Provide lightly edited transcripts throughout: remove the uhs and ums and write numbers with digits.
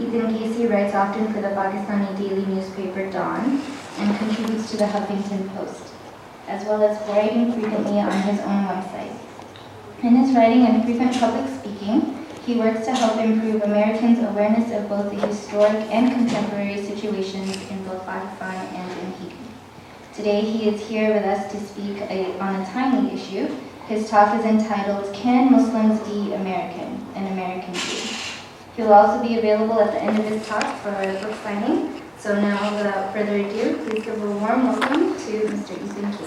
Ethan Ghazi writes often for the Pakistani daily newspaper Dawn and contributes to the Huffington Post, as well as writing frequently on his own website. In his writing and frequent public speaking, he works to help improve Americans' awareness of both the historic and contemporary situations in both Pakistan and in Haiti. Today he is here with us to speak on a timely issue. His talk is entitled, Can Muslims Be American? An American View. He will also be available at the end of his talk for a book signing. So now, without further ado, please give a warm welcome to Mr. Ethan Ghazi.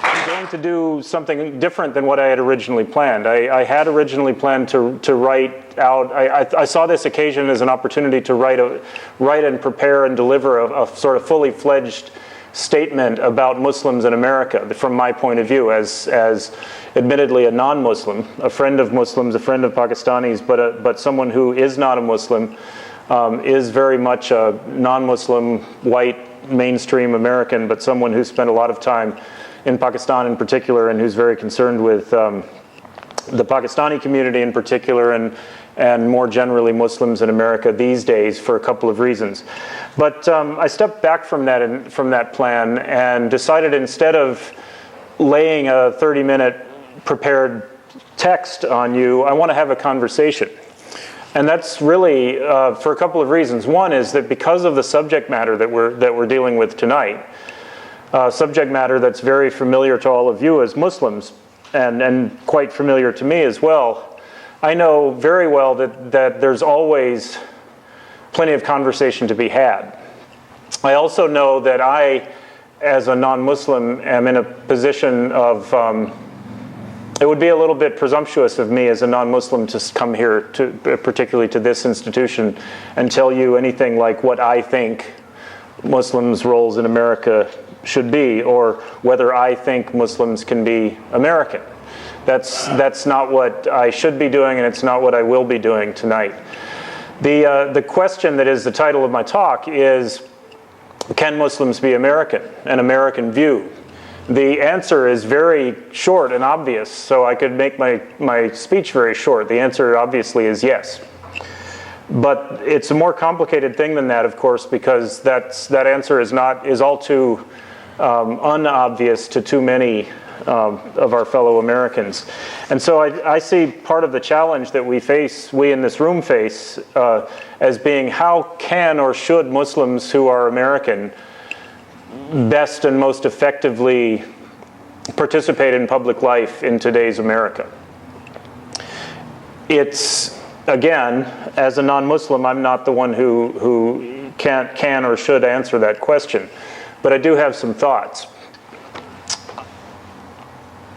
I'm going to do something different than what I had originally planned. I had originally planned to write out, I saw this occasion as an opportunity to write and prepare and deliver a sort of fully fledged statement about Muslims in America from my point of view as admittedly a non-Muslim, a friend of Muslims, a friend of Pakistanis, but someone who is not a Muslim, is very much a non-Muslim, white, mainstream American, but someone who spent a lot of time in Pakistan in particular and who's very concerned with the Pakistani community in particular and more generally Muslims in America these days for a couple of reasons. But I stepped back from that plan and decided instead of laying a 30-minute prepared text on you, I want to have a conversation. And that's really for a couple of reasons. One is that because of the subject matter that we're dealing with tonight, subject matter that's very familiar to all of you as Muslims and quite familiar to me as well, I know very well that there's always plenty of conversation to be had. I also know that I, as a non-Muslim, am in a position of, it would be a little bit presumptuous of me as a non-Muslim to come here, particularly to this institution, and tell you anything like what I think Muslims' roles in America should be, or whether I think Muslims can be American. That's not what I should be doing, and it's not what I will be doing tonight. The question that is the title of my talk is, can Muslims be American? An American view. The answer is very short and obvious, so I could make my speech very short. The answer obviously is yes. But it's a more complicated thing than that, of course, because that answer is all too unobvious to too many of our fellow Americans. And so I see part of the challenge that we in this room face, as being how can or should Muslims who are American best and most effectively participate in public life in today's America. It's, again, as a non-Muslim, I'm not the one who can or should answer that question, but I do have some thoughts.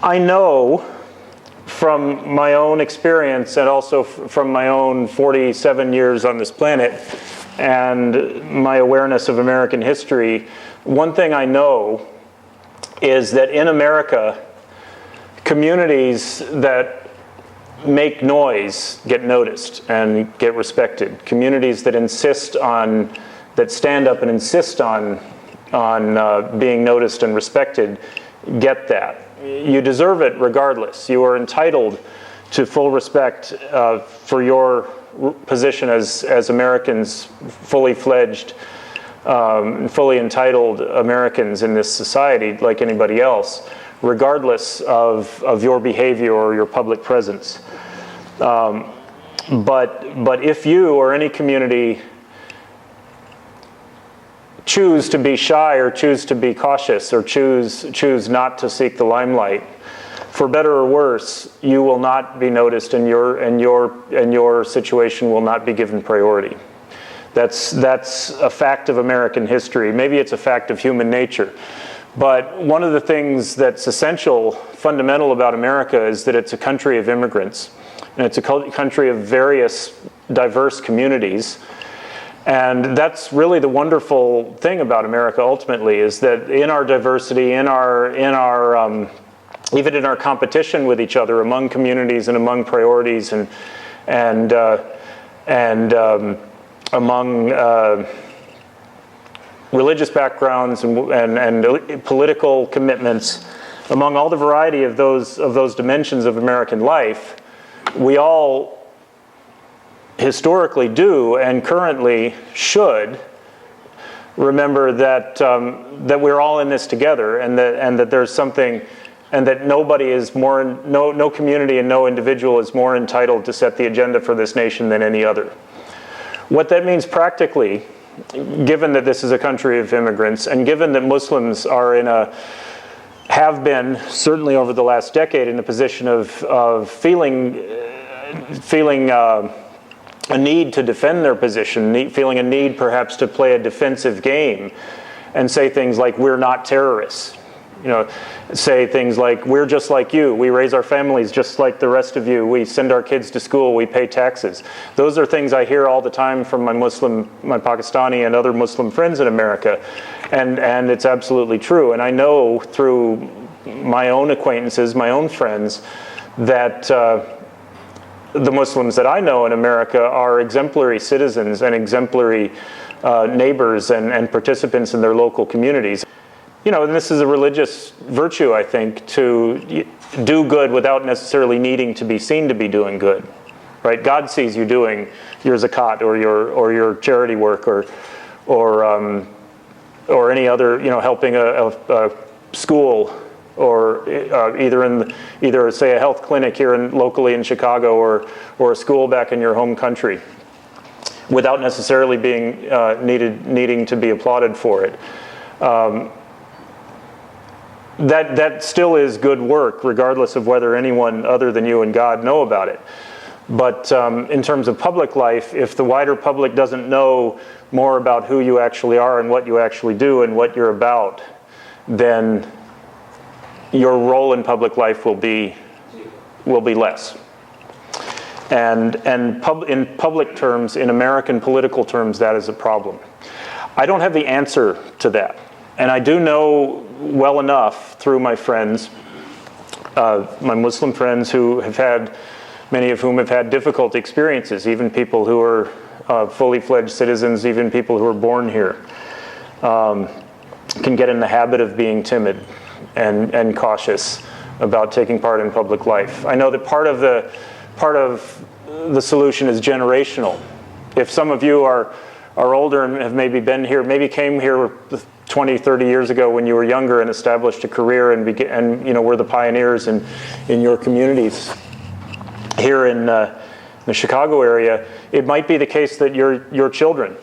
I know from my own experience and also from my own 47 years on this planet and my awareness of American history, one thing I know is that in America, communities that make noise get noticed and get respected. Communities that stand up and insist on being noticed and respected get that. You deserve it regardless. You are entitled to full respect for your position as Americans, fully fledged, fully entitled Americans in this society like anybody else, regardless of your behavior or your public presence. But if you or any community choose to be shy or choose to be cautious or choose not to seek the limelight, for better or worse, you will not be noticed and your situation will not be given priority. That's a fact of American history. Maybe it's a fact of human nature. But one of the things that's essential, fundamental about America is that it's a country of immigrants. And it's a country of various diverse communities. And that's really the wonderful thing about America ultimately, is that in our diversity, in our even in our competition with each other among communities and among priorities and among religious backgrounds and political commitments, among all the variety of those dimensions of American life, we all historically do and currently should remember that that we're all in this together, and that there's something, and that nobody is more, no community and no individual is more entitled to set the agenda for this nation than any other. What that means practically, given that this is a country of immigrants, and given that Muslims are have been, certainly over the last decade, in a position of feeling a need to defend their position, feeling a need perhaps to play a defensive game and say things like, we're not terrorists. You know, say things like, we're just like you, we raise our families just like the rest of you, we send our kids to school, we pay taxes. Those are things I hear all the time from my Pakistani and other Muslim friends in America, and it's absolutely true. And I know through my own acquaintances, my own friends, that the Muslims that I know in America are exemplary citizens and exemplary neighbors and participants in their local communities. You know, and this is a religious virtue, I think, to do good without necessarily needing to be seen to be doing good, right? God sees you doing your zakat or your charity work or any other, you know, helping a school, or either say a health clinic here locally in Chicago or a school back in your home country, without necessarily being needing to be applauded for it. That still is good work, regardless of whether anyone other than you and God know about it. But in terms of public life, if the wider public doesn't know more about who you actually are and what you actually do and what you're about, then your role in public life will be less. And in public terms, in American political terms, that is a problem. I don't have the answer to that. And I do know well enough through my friends, my Muslim friends who have had, many of whom have had difficult experiences, even people who are fully fledged citizens, even people who are born here, can get in the habit of being timid and cautious about taking part in public life. I know that part of the solution is generational. If some of you are older and have maybe been here, maybe came here 20, 30 years ago when you were younger and established a career and you know, were the pioneers in your communities here in the Chicago area, it might be the case that your children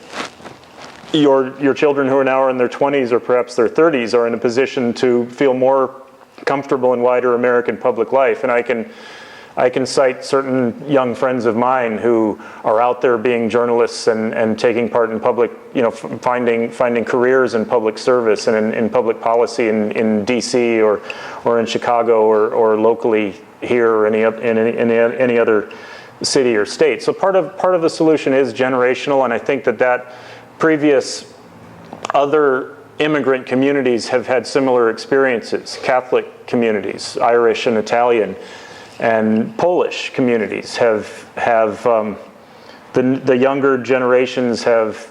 who are now in their 20s or perhaps their 30s are in a position to feel more comfortable in wider American public life. And I can cite certain young friends of mine who are out there being journalists and taking part in public, you know, finding careers in public service and in public policy in DC or in Chicago or locally here or any other city or state. So part of the solution is generational, and I think that previous other immigrant communities have had similar experiences. Catholic communities, Irish and Italian, and Polish communities have the younger generations have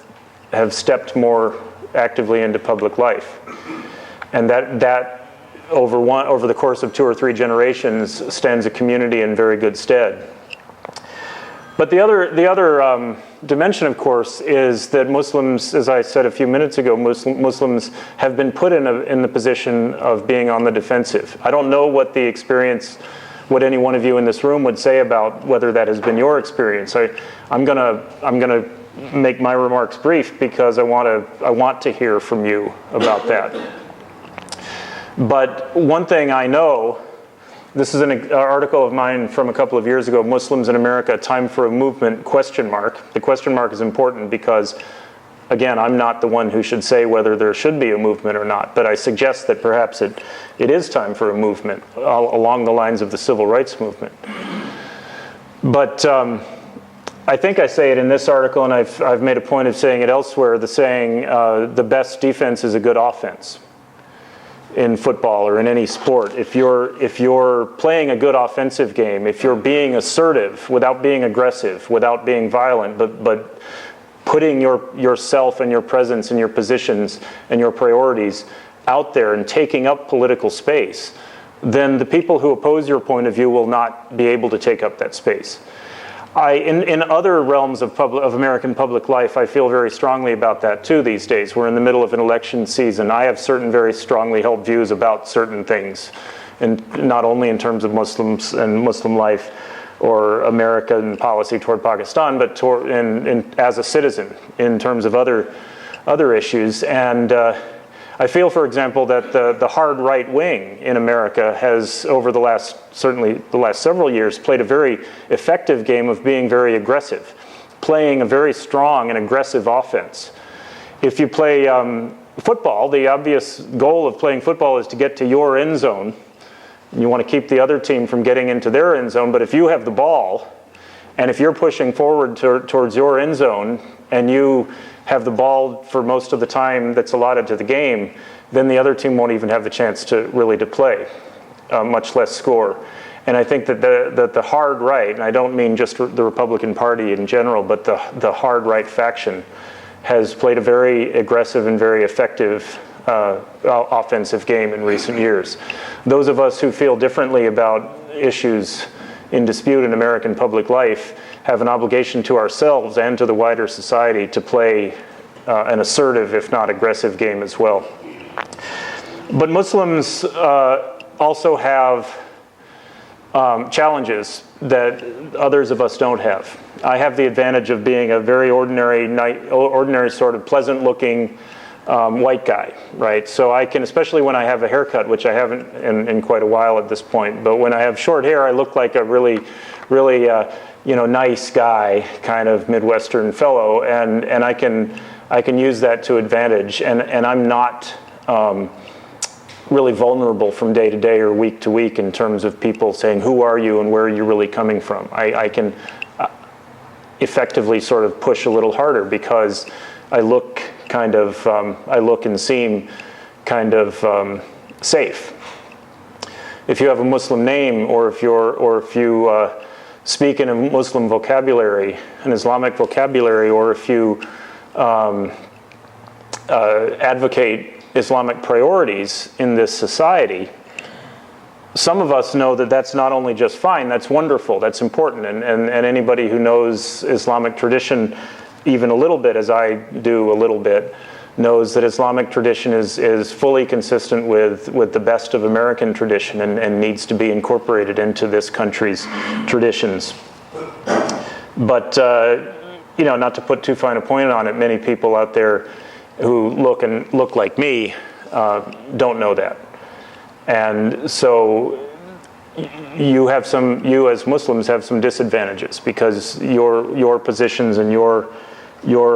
stepped more actively into public life, and that over the course of 2 or 3 generations stands a community in very good stead. But the other dimension, of course, is that Muslims, as I said a few minutes ago, Muslims have been put in the position of being on the defensive. I don't know what what any one of you in this room would say about whether that has been your experience. I'm gonna make my remarks brief because I want to hear from you about that. But one thing I know, this is an article of mine from a couple of years ago, Muslims in America, Time for a Movement, ? The question mark is important because, again, I'm not the one who should say whether there should be a movement or not, but I suggest that perhaps it is time for a movement along the lines of the civil rights movement. But I think I say it in this article, and I've made a point of saying it elsewhere, the saying, the best defense is a good offense in football or in any sport. If you're playing a good offensive game, if you're being assertive without being aggressive, without being violent, but putting yourself and your presence and your positions and your priorities out there and taking up political space, then the people who oppose your point of view will not be able to take up that space. In other realms of American public life, I feel very strongly about that too these days. We're in the middle of an election season. I have certain very strongly held views about certain things, and not only in terms of Muslims and Muslim life or American policy toward Pakistan, but as a citizen in terms of other issues. And I feel, for example, that the hard right wing in America has, over certainly the last several years, played a very effective game of being very aggressive, playing a very strong and aggressive offense. If you play football, the obvious goal of playing football is to get to your end zone. You want to keep the other team from getting into their end zone, but if you have the ball, and if you're pushing forward towards your end zone, and you have the ball for most of the time that's allotted to the game, then the other team won't even have the chance to play, much less score. And I think that the hard right, and I don't mean just the Republican Party in general, but the hard right faction has played a very aggressive and very effective offensive game in recent years. Those of us who feel differently about issues in dispute in American public life have an obligation to ourselves and to the wider society to play an assertive, if not aggressive, game as well. But Muslims also have challenges that others of us don't have. I have the advantage of being a very ordinary sort of pleasant-looking white guy, right? So I can, especially when I have a haircut, which I haven't in quite a while at this point, but when I have short hair, I look like a really nice guy, kind of Midwestern fellow, and I can use that to advantage, and I'm not really vulnerable from day to day or week to week in terms of people saying, who are you and where are you really coming from? I can effectively sort of push a little harder because I look and seem kind of safe. If you have a Muslim name, or if you speak in a Muslim vocabulary, an Islamic vocabulary, or if you advocate Islamic priorities in this society, some of us know that that's not only just fine, that's wonderful, that's important, and anybody who knows Islamic tradition even a little bit, as I do a little bit, knows that Islamic tradition is fully consistent with the best of American tradition and needs to be incorporated into this country's traditions. But not to put too fine a point on it, many people out there who look like me don't know that. And so you as Muslims have some disadvantages because your positions and your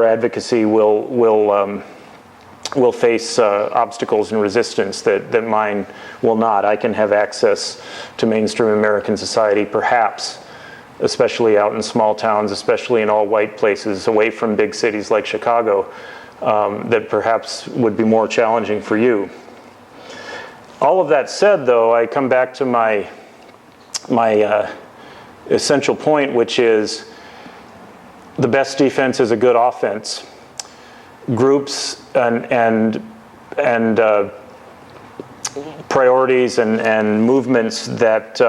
advocacy will face obstacles and resistance that mine will not. I can have access to mainstream American society, perhaps, especially out in small towns, especially in all white places, away from big cities like Chicago, that perhaps would be more challenging for you. All of that said, though, I come back to my essential point, which is the best defense is a good offense. Groups and priorities and movements that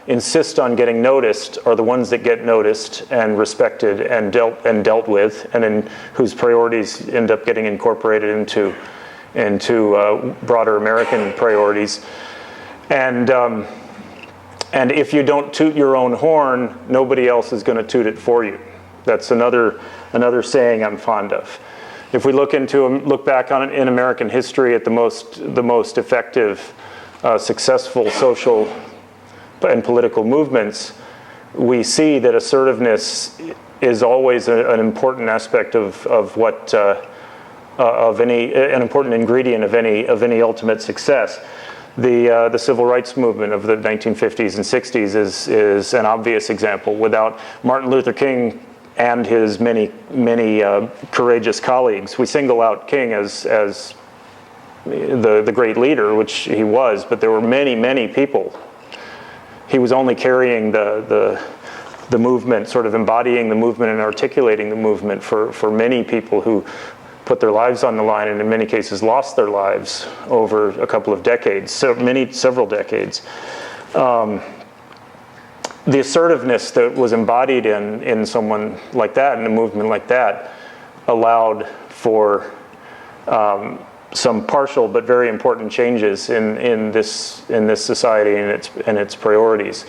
insist on getting noticed are the ones that get noticed and respected and dealt with, and in whose priorities end up getting incorporated into broader American priorities. And if you don't toot your own horn, nobody else is going to toot it for you. That's another saying I'm fond of. If we look back on it in American history at the most effective, successful social and political movements, we see that assertiveness is always an important aspect of what an important ingredient of any ultimate success. The civil rights movement of the 1950s and 60s is an obvious example. Without Martin Luther King and his many courageous colleagues, we single out King as the great leader, which he was, but there were many people. He was only carrying the movement, sort of embodying the movement and articulating the movement for many people who put their lives on the line and in many cases lost their lives over a couple of decades, several decades. the assertiveness that was embodied in someone like that, in a movement like that, allowed for some partial but very important changes in this society and its priorities.